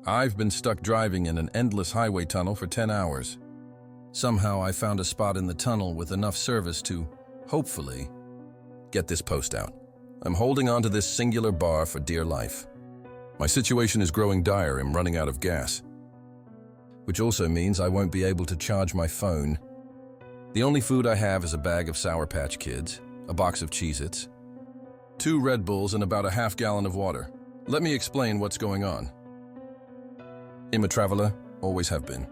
I've been stuck driving in an endless highway tunnel for 10 hours. Somehow I found a spot in the tunnel with enough service to, hopefully, get this post out. I'm holding on to this singular bar for dear life. My situation is growing dire. I'm running out of gas, which also means I won't be able to charge my phone. The only food I have is a bag of Sour Patch Kids, a box of Cheez-Its, 2 Red Bulls, and about a half gallon of water. Let me explain what's going on. I'm a traveler, always have been.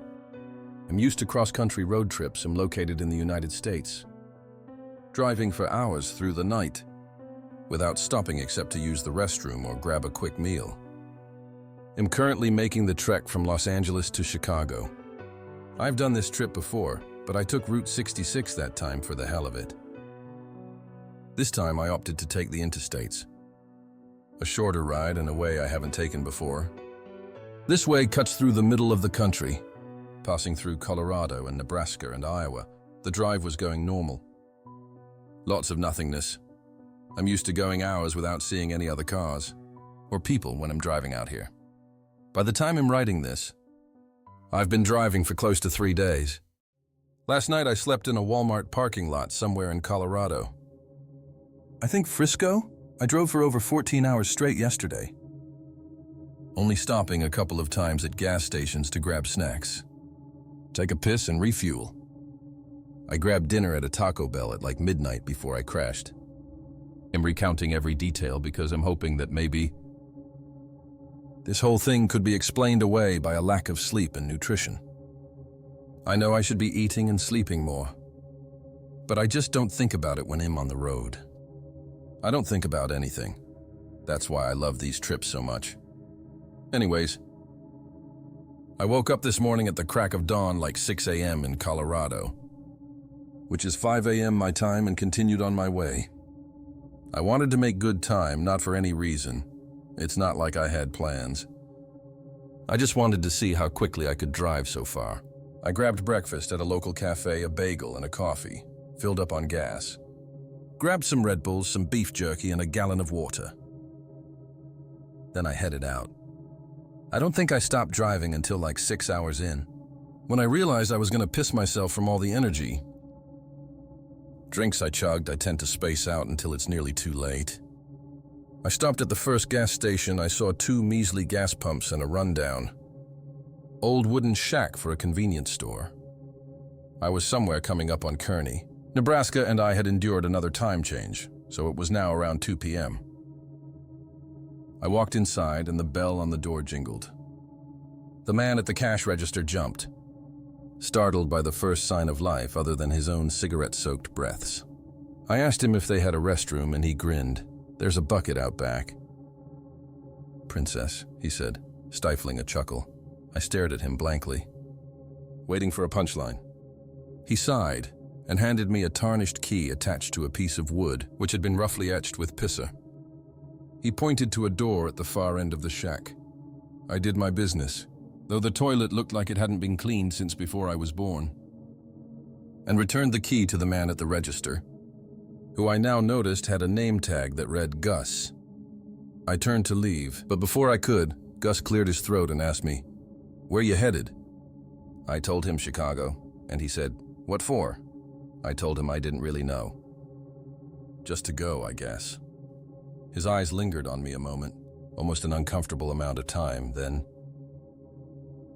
I'm used to cross-country road trips. I'm located in the United States, driving for hours through the night without stopping except to use the restroom or grab a quick meal. I'm currently making the trek from Los Angeles to Chicago. I've done this trip before, but I took Route 66 that time for the hell of it. This time I opted to take the interstates, a shorter ride and a way I haven't taken before. This way cuts through the middle of the country, passing through Colorado and Nebraska and Iowa. The drive was going normal. Lots of nothingness. I'm used to going hours without seeing any other cars or people when I'm driving out here. By the time I'm writing this, I've been driving for close to 3 days. Last night I slept in a Walmart parking lot somewhere in Colorado. I think Frisco? I drove for over 14 hours straight yesterday, only stopping a couple of times at gas stations to grab snacks, take a piss and refuel. I grabbed dinner at a Taco Bell at like midnight before I crashed. I'm recounting every detail because I'm hoping that maybe this whole thing could be explained away by a lack of sleep and nutrition. I know I should be eating and sleeping more, but I just don't think about it when I'm on the road. I don't think about anything. That's why I love these trips so much. Anyways, I woke up this morning at the crack of dawn, like 6 a.m. in Colorado, which is 5 a.m. my time, and continued on my way. I wanted to make good time, not for any reason. It's not like I had plans. I just wanted to see how quickly I could drive so far. I grabbed breakfast at a local cafe, a bagel and a coffee, filled up on gas. Grabbed some Red Bulls, some beef jerky, and a gallon of water. Then I headed out. I don't think I stopped driving until like 6 hours in, when I realized I was going to piss myself from all the energy. Drinks I chugged, I tend to space out until it's nearly too late. I stopped at the first gas station. I saw 2 measly gas pumps and a rundown old wooden shack for a convenience store. I was somewhere coming up on Kearney. Nebraska and I had endured another time change, so it was now around 2 p.m. I walked inside and the bell on the door jingled. The man at the cash register jumped, startled by the first sign of life other than his own cigarette-soaked breaths. I asked him if they had a restroom and he grinned. "There's a bucket out back." "Princess," he said, stifling a chuckle. I stared at him blankly, waiting for a punchline. He sighed and handed me a tarnished key attached to a piece of wood which had been roughly etched with pisser. He pointed to a door at the far end of the shack. I did my business, though the toilet looked like it hadn't been cleaned since before I was born, and returned the key to the man at the register, who I now noticed had a name tag that read Gus. I turned to leave, but before I could, Gus cleared his throat and asked me, "Where you headed?" I told him Chicago, and he said, "What for?" I told him I didn't really know. Just to go, I guess. His eyes lingered on me a moment, almost an uncomfortable amount of time, then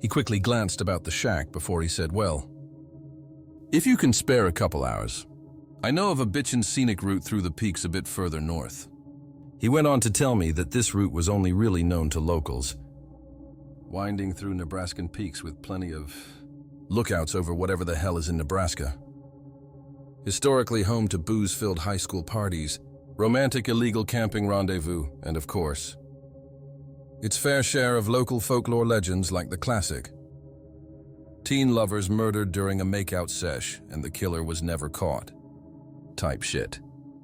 he quickly glanced about the shack before he said, "Well, if you can spare a couple hours, I know of a bitchin' scenic route through the peaks a bit further north." He went on to tell me that this route was only really known to locals, winding through Nebraskan peaks with plenty of lookouts over whatever the hell is in Nebraska. Historically home to booze-filled high school parties, romantic illegal camping rendezvous, and of course, its fair share of local folklore legends like the classic teen lovers murdered during a makeout sesh and the killer was never caught type shit.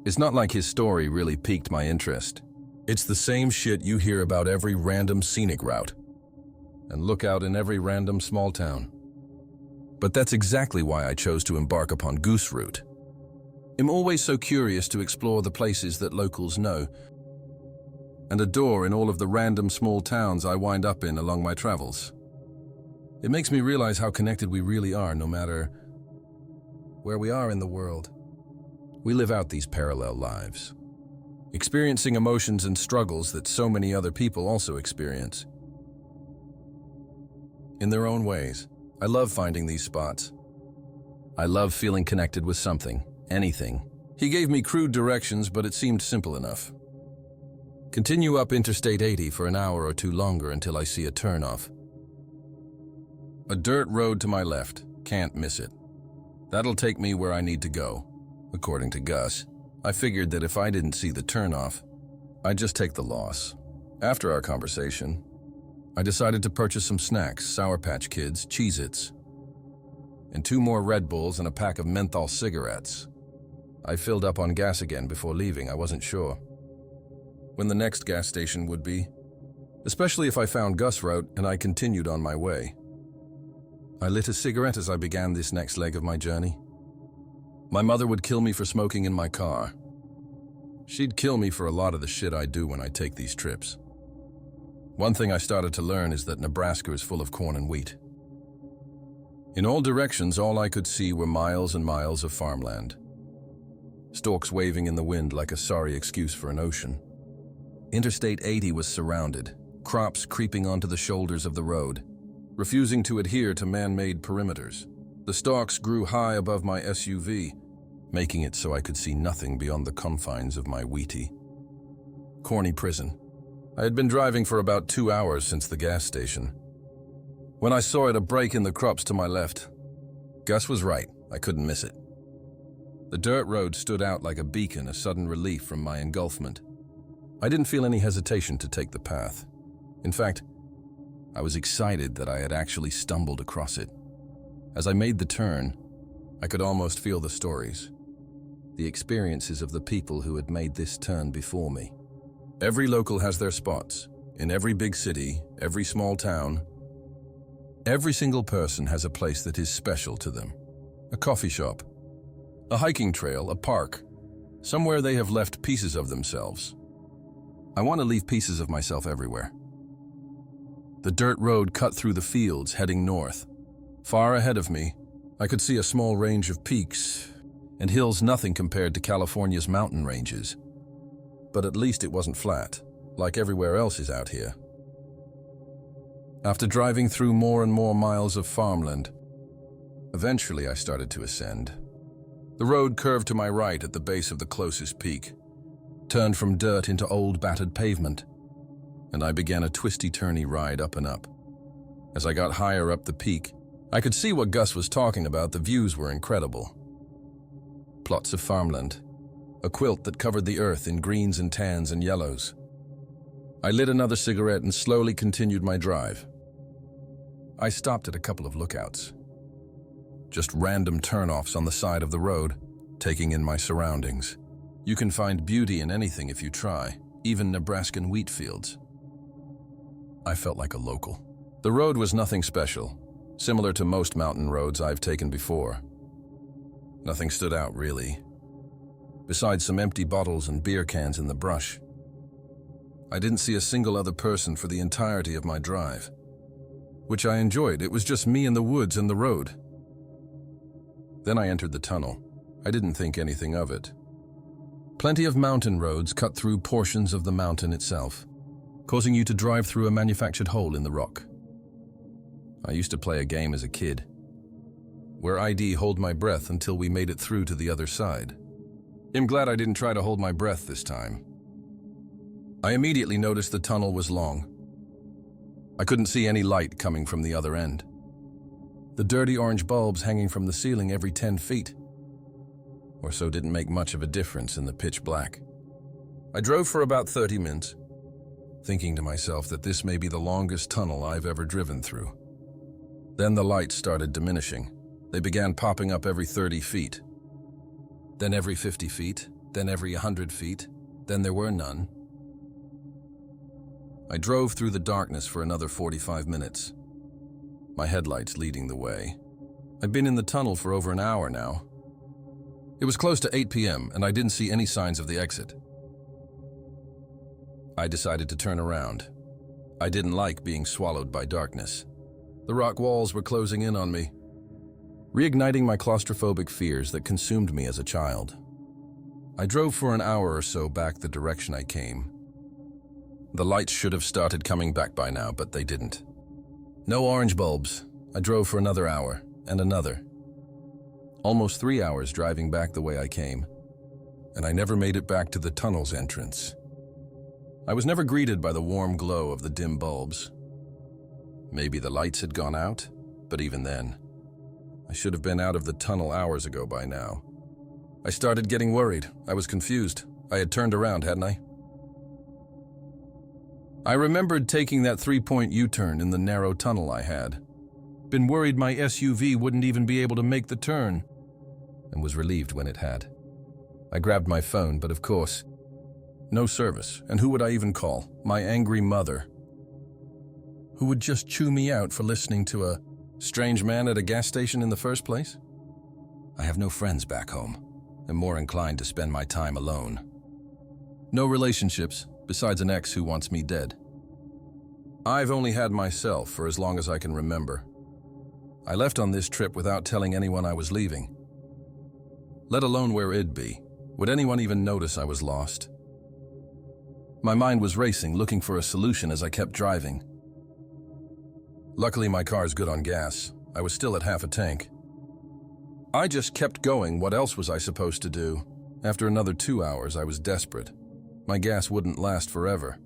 It's not like his story really piqued my interest. It's the same shit you hear about every random scenic route and lookout in every random small town. But that's exactly why I chose to embark upon Goose Route. I'm always so curious to explore the places that locals know, and a door in all of the random small towns I wind up in along my travels. It makes me realize how connected we really are, no matter where we are in the world. We live out these parallel lives, experiencing emotions and struggles that so many other people also experience. In their own ways, I love finding these spots. I love feeling connected with something, anything. He gave me crude directions, but it seemed simple enough. Continue up Interstate 80 for an hour or two longer until I see a turnoff. A dirt road to my left, can't miss it. That'll take me where I need to go. According to Gus, I figured that if I didn't see the turnoff, I'd just take the loss. After our conversation, I decided to purchase some snacks, Sour Patch Kids, Cheez-Its, and 2 more Red Bulls and a pack of menthol cigarettes. I filled up on gas again before leaving. I wasn't sure when the next gas station would be, especially if I found Gus' route and I continued on my way. I lit a cigarette as I began this next leg of my journey. My mother would kill me for smoking in my car. She'd kill me for a lot of the shit I do when I take these trips. One thing I started to learn is that Nebraska is full of corn and wheat. In all directions, all I could see were miles and miles of farmland. Stalks waving in the wind like a sorry excuse for an ocean. Interstate 80 was surrounded, crops creeping onto the shoulders of the road, refusing to adhere to man-made perimeters. The stalks grew high above my SUV, making it so I could see nothing beyond the confines of my wheatie. Corny prison. I had been driving for about 2 hours since the gas station. When I saw it, a break in the crops to my left. Gus was right, I couldn't miss it. The dirt road stood out like a beacon, a sudden relief from my engulfment. I didn't feel any hesitation to take the path. In fact, I was excited that I had actually stumbled across it. As I made the turn, I could almost feel the stories, the experiences of the people who had made this turn before me. Every local has their spots. In every big city, every small town, every single person has a place that is special to them. A coffee shop, a hiking trail, a park, somewhere they have left pieces of themselves. I want to leave pieces of myself everywhere. The dirt road cut through the fields, heading north. Far ahead of me, I could see a small range of peaks and hills, nothing compared to California's mountain ranges. But at least it wasn't flat, like everywhere else is out here. After driving through more and more miles of farmland, eventually I started to ascend. The road curved to my right at the base of the closest peak, turned from dirt into old battered pavement, and I began a twisty-turny ride up and up. As I got higher up the peak, I could see what Gus was talking about. The views were incredible. Plots of farmland, a quilt that covered the earth in greens and tans and yellows. I lit another cigarette and slowly continued my drive. I stopped at a couple of lookouts. Just random turnoffs on the side of the road, taking in my surroundings. You can find beauty in anything if you try, even Nebraskan wheat fields. I felt like a local. The road was nothing special, similar to most mountain roads I've taken before. Nothing stood out, really. Besides some empty bottles and beer cans in the brush. I didn't see a single other person for the entirety of my drive, which I enjoyed. It was just me in the woods and the road. Then I entered the tunnel. I didn't think anything of it. Plenty of mountain roads cut through portions of the mountain itself, causing you to drive through a manufactured hole in the rock. I used to play a game as a kid, where I'd hold my breath until we made it through to the other side. I'm glad I didn't try to hold my breath this time. I immediately noticed the tunnel was long. I couldn't see any light coming from the other end. The dirty orange bulbs hanging from the ceiling every 10 feet or so didn't make much of a difference in the pitch black. I drove for about 30 minutes, thinking to myself that this may be the longest tunnel I've ever driven through. Then the lights started diminishing. They began popping up every 30 feet, then every 50 feet, then every 100 feet, then there were none. I drove through the darkness for another 45 minutes, my headlights leading the way. I'd been in the tunnel for over an hour now. It was close to 8 p.m. and I didn't see any signs of the exit. I decided to turn around. I didn't like being swallowed by darkness. The rock walls were closing in on me, reigniting my claustrophobic fears that consumed me as a child. I drove for an hour or so back the direction I came. The lights should have started coming back by now, but they didn't. No orange bulbs. I drove for another hour, and another. Almost 3 hours driving back the way I came, and I never made it back to the tunnel's entrance. I was never greeted by the warm glow of the dim bulbs. Maybe the lights had gone out, but even then, I should have been out of the tunnel hours ago by now. I started getting worried. I was confused. I had turned around, hadn't I? I remembered taking that 3-point U-turn in the narrow tunnel I had. Been worried my SUV wouldn't even be able to make the turn, and was relieved when it had. I grabbed my phone, but of course, no service. And who would I even call? My angry mother, who would just chew me out for listening to a strange man at a gas station in the first place? I have no friends back home. I'm more inclined to spend my time alone. No relationships, besides an ex who wants me dead. I've only had myself for as long as I can remember. I left on this trip without telling anyone I was leaving, let alone where it'd be. Would anyone even notice I was lost? My mind was racing, looking for a solution as I kept driving. Luckily, my car's good on gas. I was still at half a tank. I just kept going. What else was I supposed to do? After another 2 hours, I was desperate. My gas wouldn't last forever.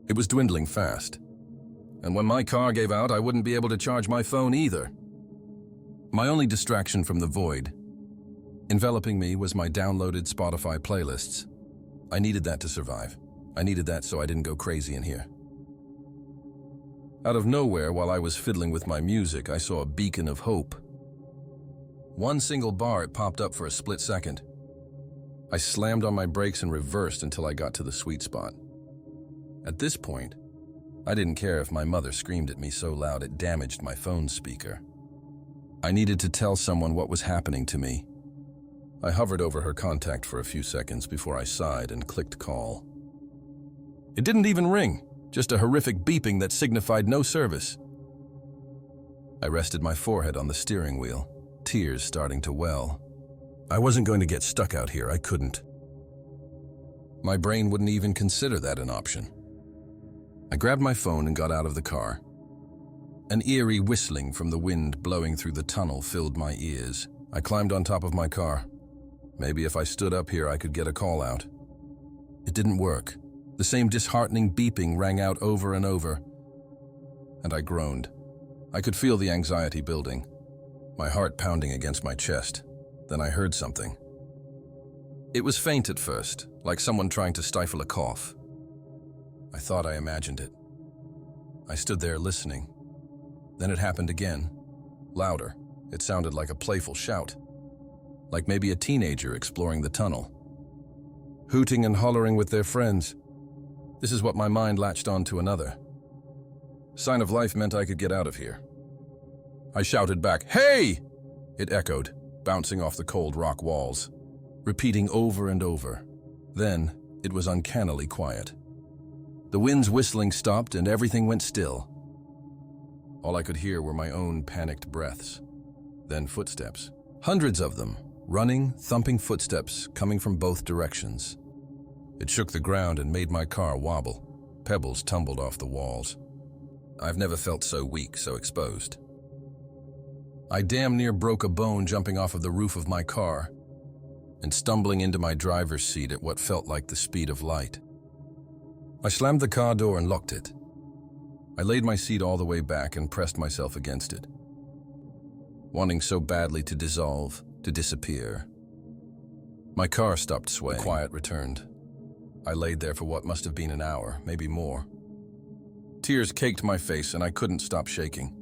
It was dwindling fast. And when my car gave out, I wouldn't be able to charge my phone either. My only distraction from the void enveloping me was my downloaded Spotify playlists. I needed that to survive. I needed that so I didn't go crazy in here. Out of nowhere, while I was fiddling with my music, I saw a beacon of hope. One single bar, it popped up for a split second. I slammed on my brakes and reversed until I got to the sweet spot. At this point, I didn't care if my mother screamed at me so loud it damaged my phone speaker. I needed to tell someone what was happening to me. I hovered over her contact for a few seconds before I sighed and clicked call. It didn't even ring, just a horrific beeping that signified no service. I rested my forehead on the steering wheel, tears starting to well. I wasn't going to get stuck out here, I couldn't. My brain wouldn't even consider that an option. I grabbed my phone and got out of the car. An eerie whistling from the wind blowing through the tunnel filled my ears. I climbed on top of my car. Maybe if I stood up here, I could get a call out. It didn't work. The same disheartening beeping rang out over and over, and I groaned. I could feel the anxiety building, my heart pounding against my chest. Then I heard something. It was faint at first, like someone trying to stifle a cough. I thought I imagined it. I stood there listening. Then it happened again, louder. It sounded like a playful shout, like maybe a teenager exploring the tunnel, hooting and hollering with their friends. This is what my mind latched on to another. Sign of life meant I could get out of here. I shouted back, "Hey!" It echoed, bouncing off the cold rock walls, repeating over and over. Then it was uncannily quiet. The wind's whistling stopped and everything went still. All I could hear were my own panicked breaths. Then footsteps. Hundreds of them, running, thumping footsteps coming from both directions. It shook the ground and made my car wobble. Pebbles tumbled off the walls. I've never felt so weak, so exposed. I damn near broke a bone jumping off of the roof of my car and stumbling into my driver's seat at what felt like the speed of light. I slammed the car door and locked it. I laid my seat all the way back and pressed myself against it, wanting so badly to dissolve, to disappear. My car stopped swaying. Quiet returned. I laid there for what must have been an hour, maybe more. Tears caked my face and I couldn't stop shaking.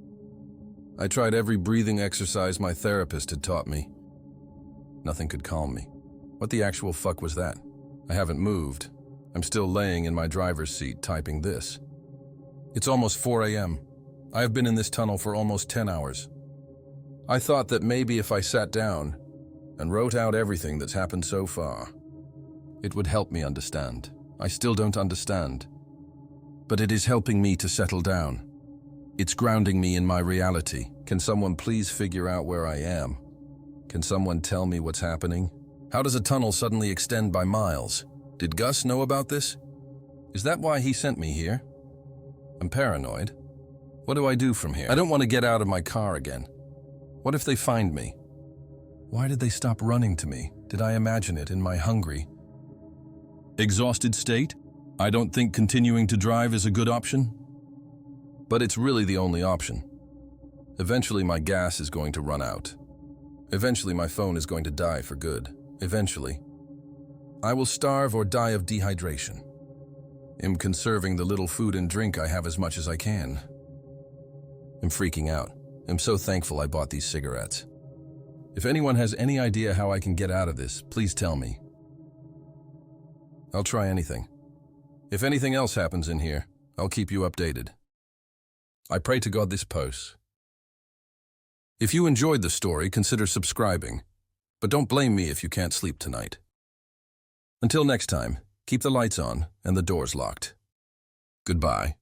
I tried every breathing exercise my therapist had taught me. Nothing could calm me. What the actual fuck was that? I haven't moved. I'm still laying in my driver's seat typing this. It's almost 4 a.m. I have been in this tunnel for almost 10 hours. I thought that maybe if I sat down and wrote out everything that's happened so far, it would help me understand. I still don't understand. But it is helping me to settle down. It's grounding me in my reality. Can someone please figure out where I am? Can someone tell me what's happening? How does a tunnel suddenly extend by miles? Did Gus know about this? Is that why he sent me here? I'm paranoid. What do I do from here? I don't want to get out of my car again. What if they find me? Why did they stop running to me? Did I imagine it in my hungry, exhausted state? I don't think continuing to drive is a good option. But it's really the only option. Eventually my gas is going to run out. Eventually my phone is going to die for good. Eventually, I will starve or die of dehydration. I'm conserving the little food and drink I have as much as I can. I'm freaking out. I'm so thankful I bought these cigarettes. If anyone has any idea how I can get out of this, please tell me. I'll try anything. If anything else happens in here, I'll keep you updated. I pray to God this posts. If you enjoyed the story, consider subscribing. But don't blame me if you can't sleep tonight. Until next time, keep the lights on and the doors locked. Goodbye.